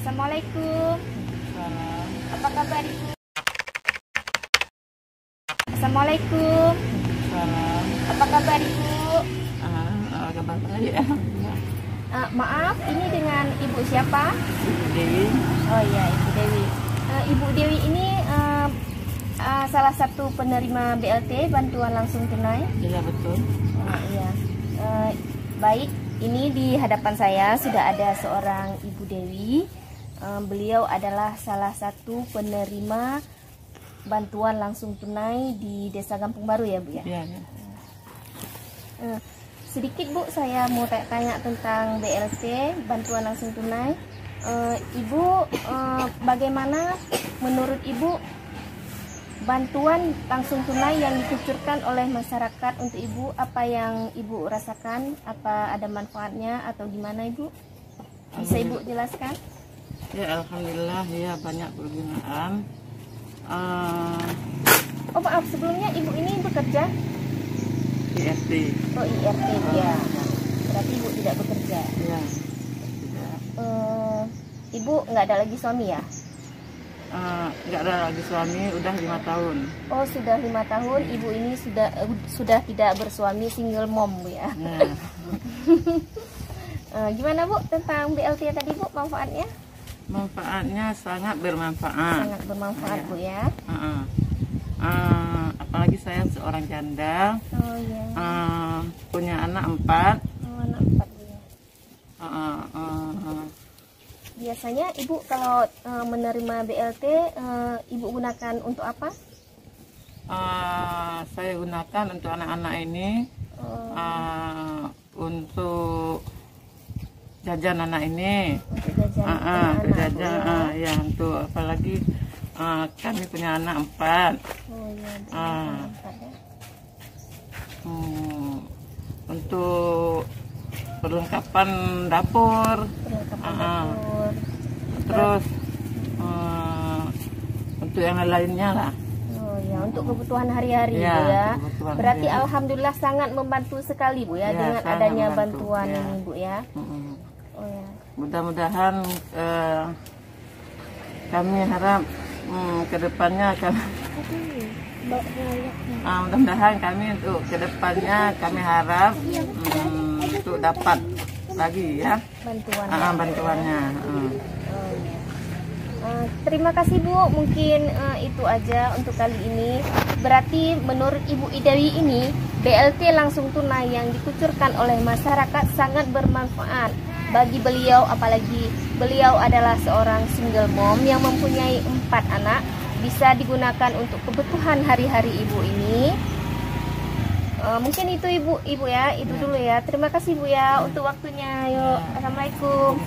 Assalamualaikum. Salam. Apa kabar Ibu? Assalamualaikum. Salam. Apa kabar Ibu? Kabar baik. Maaf, ini dengan Ibu siapa? Ibu Dewi. Oh iya, Ibu Dewi. Ibu Dewi ini salah satu penerima BLT, bantuan langsung tunai. Iya betul. Iya. Baik, ini di hadapan saya sudah ada seorang Ibu Dewi. Beliau adalah salah satu penerima bantuan langsung tunai di Desa Gampung Baru ya Bu ya? Iya. Ya. Sedikit Bu, saya mau tanya tentang BLT, bantuan langsung tunai. Ibu, bagaimana menurut Ibu bantuan langsung tunai yang dikucurkan oleh masyarakat untuk Ibu? Apa yang Ibu rasakan? Apa ada manfaatnya atau gimana Ibu? Bisa Ibu jelaskan? Ya alhamdulillah ya banyak pergunaan. Oh maaf, sebelumnya Ibu ini bekerja? IRT. Oh IRT ya. Berarti Ibu tidak bekerja. Ya. Ibu nggak ada lagi suami ya? Nggak ada lagi suami, udah 5 tahun. Oh sudah 5 tahun. Ibu ini sudah tidak bersuami, single mom Bu ya. Ya. Gimana Bu tentang BLT tadi Bu, manfaatnya? Manfaatnya sangat bermanfaat. Sangat bermanfaat Ya. Bu ya. Apalagi saya seorang janda. Oh iya. Punya anak 4. Oh, anak 4 Bu ya. Biasanya Ibu kalau menerima BLT, Ibu gunakan untuk apa? Saya gunakan untuk anak-anak ini, untuk jajan anak ini, Untuk jajan anak-anak, jajan, ya. ya untuk apalagi kami punya anak 4. Oh iya. Anak 4 ya. Untuk perlengkapan dapur, Perlengkapan dapur. terus untuk yang lainnya lah. Oh ya, untuk kebutuhan hari-hari Ya, Bu ya. kebutuhan Berarti hari-hari. alhamdulillah sangat membantu sekali Bu ya, Ya, dengan sangat adanya membantu, bantuan ya. ini Bu ya. Oh ya. Mudah-mudahan kami harap kedepannya akan mudah-mudahan kami untuk kedepannya kami harap untuk dapat lagi ya Bantuan. bantuannya. Oh, ya. Terima kasih Bu, mungkin itu aja untuk kali ini. Berarti menurut Ibu Dewi ini BLT langsung tunai yang dikucurkan oleh masyarakat sangat bermanfaat bagi beliau, apalagi beliau adalah seorang single mom yang mempunyai 4 anak, bisa digunakan untuk kebutuhan hari-hari Ibu ini. Mungkin itu Ibu ya, itu dulu ya. Terima kasih Bu ya untuk waktunya. Yuk, Assalamualaikum.